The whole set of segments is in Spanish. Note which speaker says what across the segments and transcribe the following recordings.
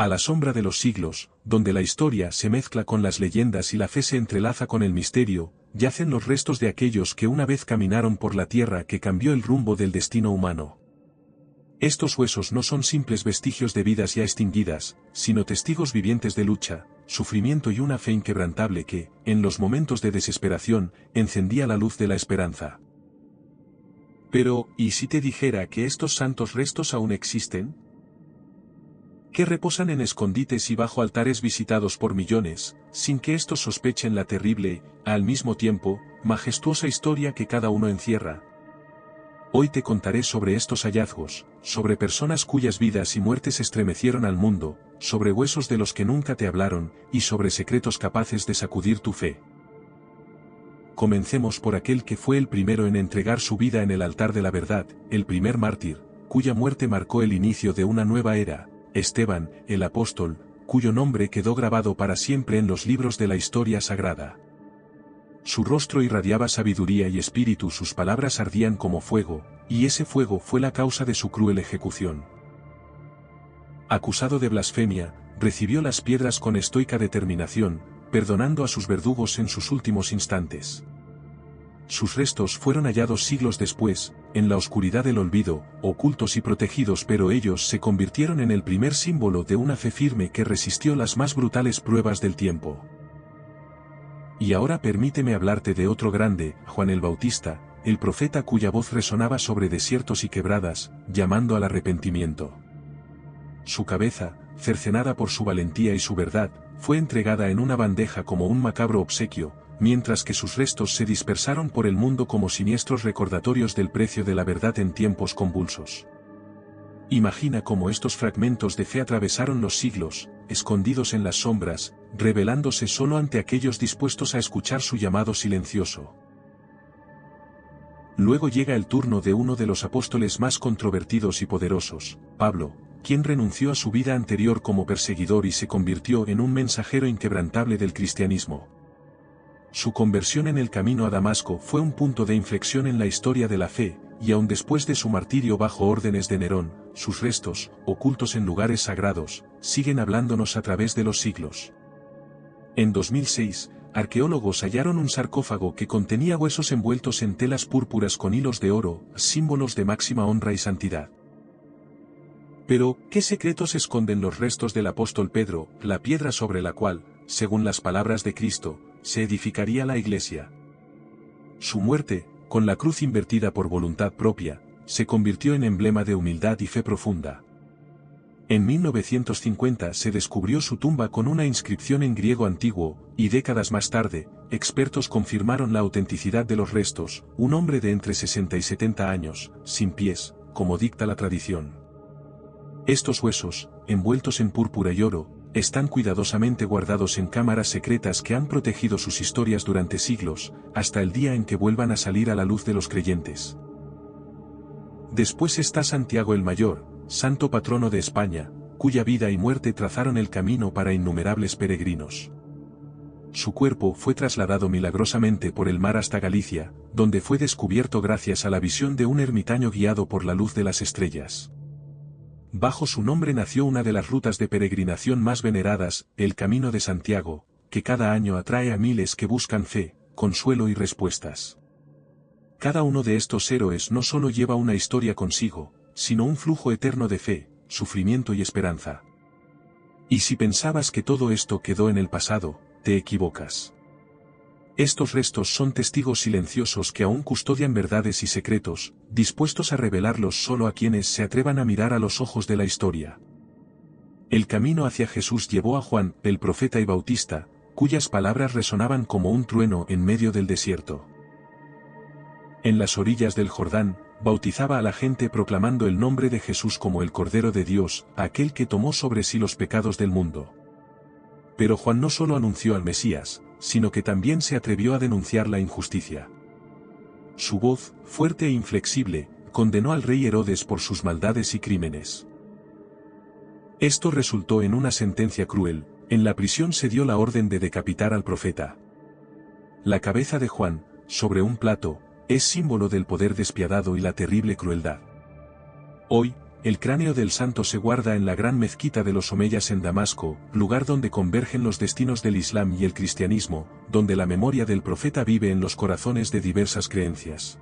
Speaker 1: A la sombra de los siglos, donde la historia se mezcla con las leyendas y la fe se entrelaza con el misterio, yacen los restos de aquellos que una vez caminaron por la tierra que cambió el rumbo del destino humano. Estos huesos no son simples vestigios de vidas ya extinguidas, sino testigos vivientes de lucha, sufrimiento y una fe inquebrantable que, en los momentos de desesperación, encendía la luz de la esperanza. Pero, ¿y si te dijera que estos santos restos aún existen? Que reposan en escondites y bajo altares visitados por millones, sin que estos sospechen la terrible, al mismo tiempo, majestuosa historia que cada uno encierra. Hoy te contaré sobre estos hallazgos, sobre personas cuyas vidas y muertes estremecieron al mundo, sobre huesos de los que nunca te hablaron, y sobre secretos capaces de sacudir tu fe. Comencemos por aquel que fue el primero en entregar su vida en el altar de la verdad, el primer mártir, cuya muerte marcó el inicio de una nueva era, Esteban, el apóstol, cuyo nombre quedó grabado para siempre en los libros de la historia sagrada. Su rostro irradiaba sabiduría y espíritu, sus palabras ardían como fuego, y ese fuego fue la causa de su cruel ejecución. Acusado de blasfemia, recibió las piedras con estoica determinación, perdonando a sus verdugos en sus últimos instantes. Sus restos fueron hallados siglos después, en la oscuridad del olvido, ocultos y protegidos, pero ellos se convirtieron en el primer símbolo de una fe firme que resistió las más brutales pruebas del tiempo. Y ahora permíteme hablarte de otro grande, Juan el Bautista, el profeta cuya voz resonaba sobre desiertos y quebradas, llamando al arrepentimiento. Su cabeza, cercenada por su valentía y su verdad, fue entregada en una bandeja como un macabro obsequio, mientras que sus restos se dispersaron por el mundo como siniestros recordatorios del precio de la verdad en tiempos convulsos. Imagina cómo estos fragmentos de fe atravesaron los siglos, escondidos en las sombras, revelándose solo ante aquellos dispuestos a escuchar su llamado silencioso. Luego llega el turno de uno de los apóstoles más controvertidos y poderosos, Pablo, quien renunció a su vida anterior como perseguidor y se convirtió en un mensajero inquebrantable del cristianismo. Su conversión en el camino a Damasco fue un punto de inflexión en la historia de la fe, y aun después de su martirio bajo órdenes de Nerón, sus restos, ocultos en lugares sagrados, siguen hablándonos a través de los siglos. En 2006, arqueólogos hallaron un sarcófago que contenía huesos envueltos en telas púrpuras con hilos de oro, símbolos de máxima honra y santidad. Pero, ¿qué secretos esconden los restos del apóstol Pedro, la piedra sobre la cual, según las palabras de Cristo, se edificaría la iglesia? Su muerte, con la cruz invertida por voluntad propia, se convirtió en emblema de humildad y fe profunda. En 1950 se descubrió su tumba con una inscripción en griego antiguo, y décadas más tarde, expertos confirmaron la autenticidad de los restos, un hombre de entre 60 y 70 años, sin pies, como dicta la tradición. Estos huesos, envueltos en púrpura y oro, están cuidadosamente guardados en cámaras secretas que han protegido sus historias durante siglos, hasta el día en que vuelvan a salir a la luz de los creyentes. Después está Santiago el Mayor, santo patrono de España, cuya vida y muerte trazaron el camino para innumerables peregrinos. Su cuerpo fue trasladado milagrosamente por el mar hasta Galicia, donde fue descubierto gracias a la visión de un ermitaño guiado por la luz de las estrellas. Bajo su nombre nació una de las rutas de peregrinación más veneradas, el Camino de Santiago, que cada año atrae a miles que buscan fe, consuelo y respuestas. Cada uno de estos héroes no solo lleva una historia consigo, sino un flujo eterno de fe, sufrimiento y esperanza. Y si pensabas que todo esto quedó en el pasado, te equivocas. Estos restos son testigos silenciosos que aún custodian verdades y secretos, dispuestos a revelarlos solo a quienes se atrevan a mirar a los ojos de la historia. El camino hacia Jesús llevó a Juan, el profeta y bautista, cuyas palabras resonaban como un trueno en medio del desierto. En las orillas del Jordán, bautizaba a la gente proclamando el nombre de Jesús como el Cordero de Dios, aquel que tomó sobre sí los pecados del mundo. Pero Juan no solo anunció al Mesías, sino que también se atrevió a denunciar la injusticia. Su voz, fuerte e inflexible, condenó al rey Herodes por sus maldades y crímenes. Esto resultó en una sentencia cruel. En la prisión se dio la orden de decapitar al profeta. La cabeza de Juan, sobre un plato, es símbolo del poder despiadado y la terrible crueldad. Hoy, el cráneo del santo se guarda en la gran mezquita de los Omeyas en Damasco, lugar donde convergen los destinos del Islam y el cristianismo, donde la memoria del profeta vive en los corazones de diversas creencias.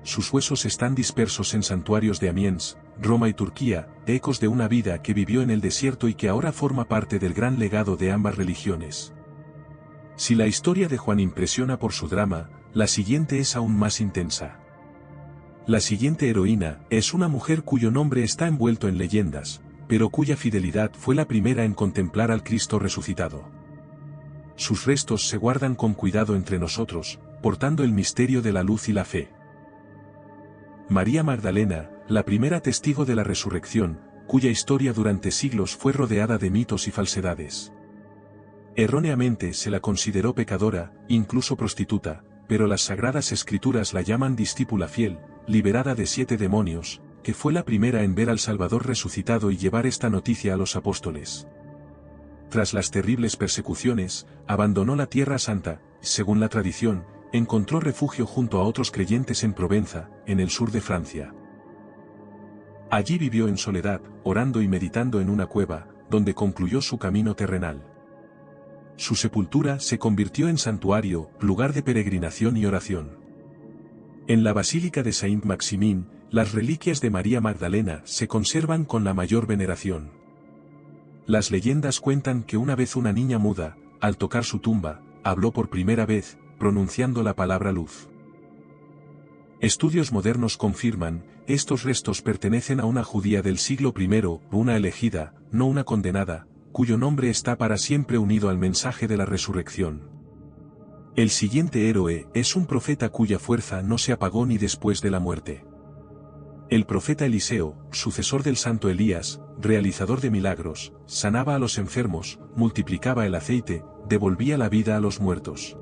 Speaker 1: Sus huesos están dispersos en santuarios de Amiens, Roma y Turquía, ecos de una vida que vivió en el desierto y que ahora forma parte del gran legado de ambas religiones. Si la historia de Juan impresiona por su drama, la siguiente es aún más intensa. La siguiente heroína es una mujer cuyo nombre está envuelto en leyendas, pero cuya fidelidad fue la primera en contemplar al Cristo resucitado. Sus restos se guardan con cuidado entre nosotros, portando el misterio de la luz y la fe. María Magdalena, la primera testigo de la resurrección, cuya historia durante siglos fue rodeada de mitos y falsedades. Erróneamente se la consideró pecadora, incluso prostituta, pero las Sagradas Escrituras la llaman discípula fiel, liberada de 7 demonios, que fue la primera en ver al Salvador resucitado y llevar esta noticia a los apóstoles. Tras las terribles persecuciones, abandonó la Tierra Santa, según la tradición, encontró refugio junto a otros creyentes en Provenza, en el sur de Francia. Allí vivió en soledad, orando y meditando en una cueva, donde concluyó su camino terrenal. Su sepultura se convirtió en santuario, lugar de peregrinación y oración. En la Basílica de Saint-Maximin, las reliquias de María Magdalena se conservan con la mayor veneración. Las leyendas cuentan que una vez una niña muda, al tocar su tumba, habló por primera vez, pronunciando la palabra luz. Estudios modernos confirman, estos restos pertenecen a una judía del siglo I, una elegida, no una condenada, cuyo nombre está para siempre unido al mensaje de la resurrección. El siguiente héroe es un profeta cuya fuerza no se apagó ni después de la muerte. El profeta Eliseo, sucesor del santo Elías, realizador de milagros, sanaba a los enfermos, multiplicaba el aceite, devolvía la vida a los muertos.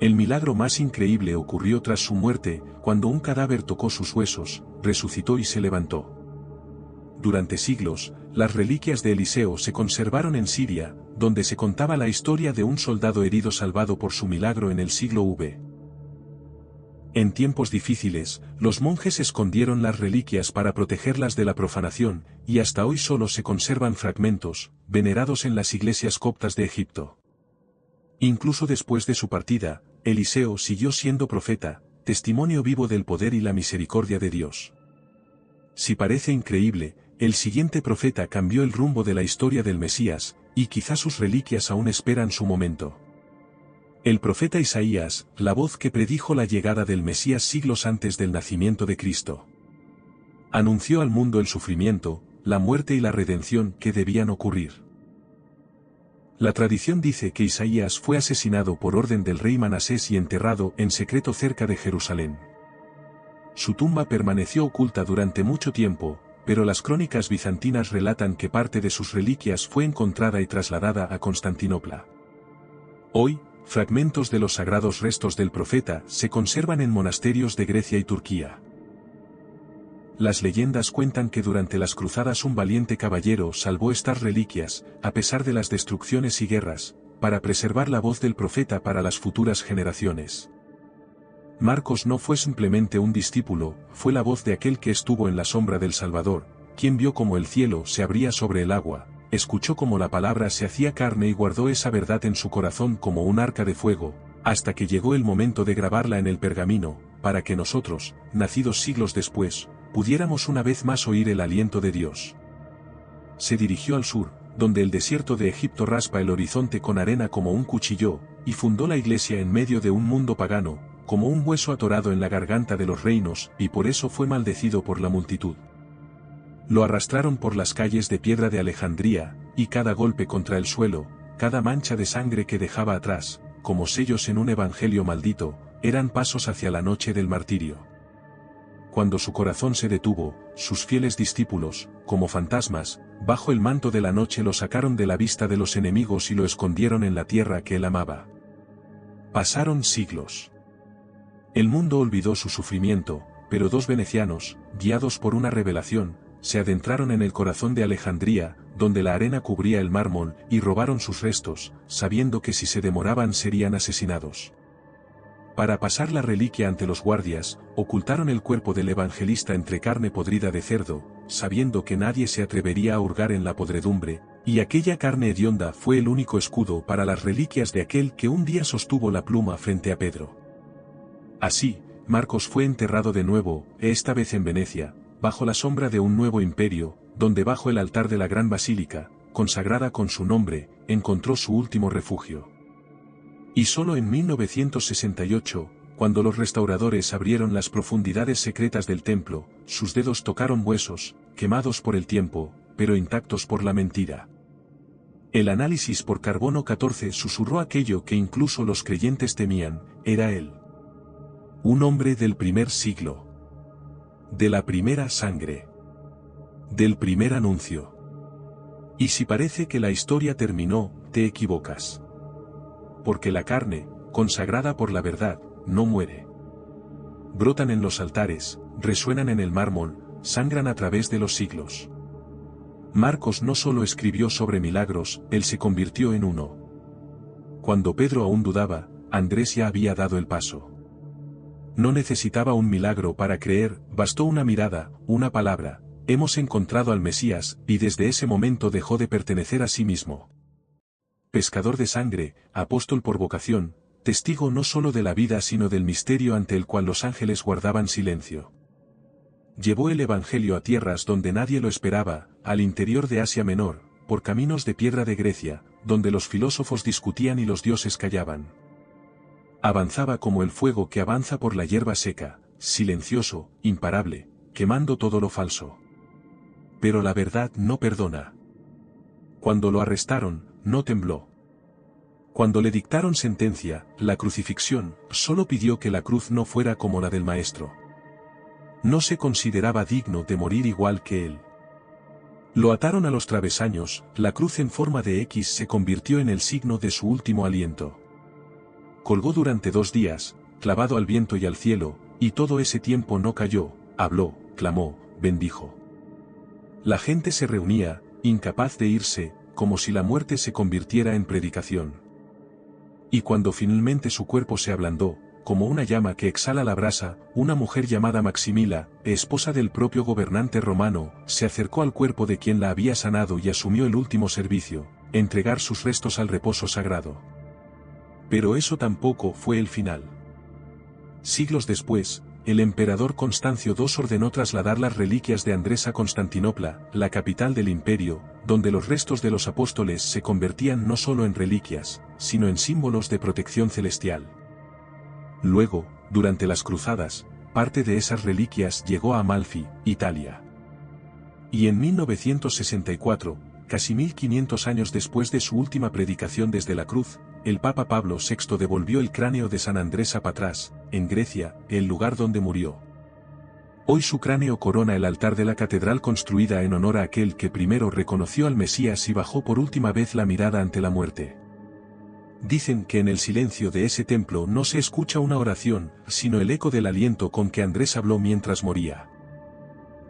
Speaker 1: El milagro más increíble ocurrió tras su muerte, cuando un cadáver tocó sus huesos, resucitó y se levantó. Durante siglos, las reliquias de Eliseo se conservaron en Siria, donde se contaba la historia de un soldado herido salvado por su milagro en el siglo V. En tiempos difíciles, los monjes escondieron las reliquias para protegerlas de la profanación, y hasta hoy solo se conservan fragmentos, venerados en las iglesias coptas de Egipto. Incluso después de su partida, Eliseo siguió siendo profeta, testimonio vivo del poder y la misericordia de Dios. Si parece increíble, el siguiente profeta cambió el rumbo de la historia del Mesías, y quizá sus reliquias aún esperan su momento. El profeta Isaías, la voz que predijo la llegada del Mesías siglos antes del nacimiento de Cristo. Anunció al mundo el sufrimiento, la muerte y la redención que debían ocurrir. La tradición dice que Isaías fue asesinado por orden del rey Manasés y enterrado en secreto cerca de Jerusalén. Su tumba permaneció oculta durante mucho tiempo, pero las crónicas bizantinas relatan que parte de sus reliquias fue encontrada y trasladada a Constantinopla. Hoy, fragmentos de los sagrados restos del profeta se conservan en monasterios de Grecia y Turquía. Las leyendas cuentan que durante las cruzadas un valiente caballero salvó estas reliquias, a pesar de las destrucciones y guerras, para preservar la voz del profeta para las futuras generaciones. Marcos no fue simplemente un discípulo, fue la voz de aquel que estuvo en la sombra del Salvador, quien vio cómo el cielo se abría sobre el agua, escuchó cómo la palabra se hacía carne y guardó esa verdad en su corazón como un arca de fuego, hasta que llegó el momento de grabarla en el pergamino, para que nosotros, nacidos siglos después, pudiéramos una vez más oír el aliento de Dios. Se dirigió al sur, donde el desierto de Egipto raspa el horizonte con arena como un cuchillo, y fundó la iglesia en medio de un mundo pagano, como un hueso atorado en la garganta de los reinos, y por eso fue maldecido por la multitud. Lo arrastraron por las calles de piedra de Alejandría, y cada golpe contra el suelo, cada mancha de sangre que dejaba atrás, como sellos en un evangelio maldito, eran pasos hacia la noche del martirio. Cuando su corazón se detuvo, sus fieles discípulos, como fantasmas, bajo el manto de la noche lo sacaron de la vista de los enemigos y lo escondieron en la tierra que él amaba. Pasaron siglos. El mundo olvidó su sufrimiento, pero dos venecianos, guiados por una revelación, se adentraron en el corazón de Alejandría, donde la arena cubría el mármol, y robaron sus restos, sabiendo que si se demoraban serían asesinados. Para pasar la reliquia ante los guardias, ocultaron el cuerpo del evangelista entre carne podrida de cerdo, sabiendo que nadie se atrevería a hurgar en la podredumbre, y aquella carne hedionda fue el único escudo para las reliquias de aquel que un día sostuvo la pluma frente a Pedro. Así, Marcos fue enterrado de nuevo, esta vez en Venecia, bajo la sombra de un nuevo imperio, donde bajo el altar de la gran basílica, consagrada con su nombre, encontró su último refugio. Y solo en 1968, cuando los restauradores abrieron las profundidades secretas del templo, sus dedos tocaron huesos, quemados por el tiempo, pero intactos por la mentira. El análisis por carbono 14 susurró aquello que incluso los creyentes temían, era él. Un hombre del primer siglo. De la primera sangre. Del primer anuncio. Y si parece que la historia terminó, te equivocas. Porque la carne, consagrada por la verdad, no muere. Brotan en los altares, resuenan en el mármol, sangran a través de los siglos. Marcos no solo escribió sobre milagros, él se convirtió en uno. Cuando Pedro aún dudaba, Andrés ya había dado el paso. No necesitaba un milagro para creer, bastó una mirada, una palabra, hemos encontrado al Mesías, y desde ese momento dejó de pertenecer a sí mismo. Pescador de sangre, apóstol por vocación, testigo no solo de la vida sino del misterio ante el cual los ángeles guardaban silencio. Llevó el Evangelio a tierras donde nadie lo esperaba, al interior de Asia Menor, por caminos de piedra de Grecia, donde los filósofos discutían y los dioses callaban. Avanzaba como el fuego que avanza por la hierba seca, silencioso, imparable, quemando todo lo falso. Pero la verdad no perdona. Cuando lo arrestaron, no tembló. Cuando le dictaron sentencia, la crucifixión, solo pidió que la cruz no fuera como la del Maestro. No se consideraba digno de morir igual que él. Lo ataron a los travesaños, la cruz en forma de X se convirtió en el signo de su último aliento. Colgó durante 2 días, clavado al viento y al cielo, y todo ese tiempo no cayó, habló, clamó, bendijo. La gente se reunía, incapaz de irse, como si la muerte se convirtiera en predicación. Y cuando finalmente su cuerpo se ablandó, como una llama que exhala la brasa, una mujer llamada Maximila, esposa del propio gobernante romano, se acercó al cuerpo de quien la había sanado y asumió el último servicio, entregar sus restos al reposo sagrado. Pero eso tampoco fue el final. Siglos después, el emperador Constancio II ordenó trasladar las reliquias de Andrés a Constantinopla, la capital del imperio, donde los restos de los apóstoles se convertían no solo en reliquias, sino en símbolos de protección celestial. Luego, durante las cruzadas, parte de esas reliquias llegó a Amalfi, Italia. Y en 1964, casi 1500 años después de su última predicación desde la cruz, el Papa Pablo VI devolvió el cráneo de San Andrés a Patras, en Grecia, el lugar donde murió. Hoy su cráneo corona el altar de la catedral construida en honor a aquel que primero reconoció al Mesías y bajó por última vez la mirada ante la muerte. Dicen que en el silencio de ese templo no se escucha una oración, sino el eco del aliento con que Andrés habló mientras moría.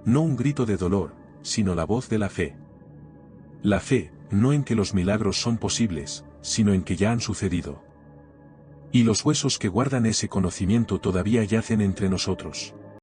Speaker 1: No un grito de dolor, sino la voz de la fe. La fe, no en que los milagros son posibles, sino en que ya han sucedido. Y los huesos que guardan ese conocimiento todavía yacen entre nosotros.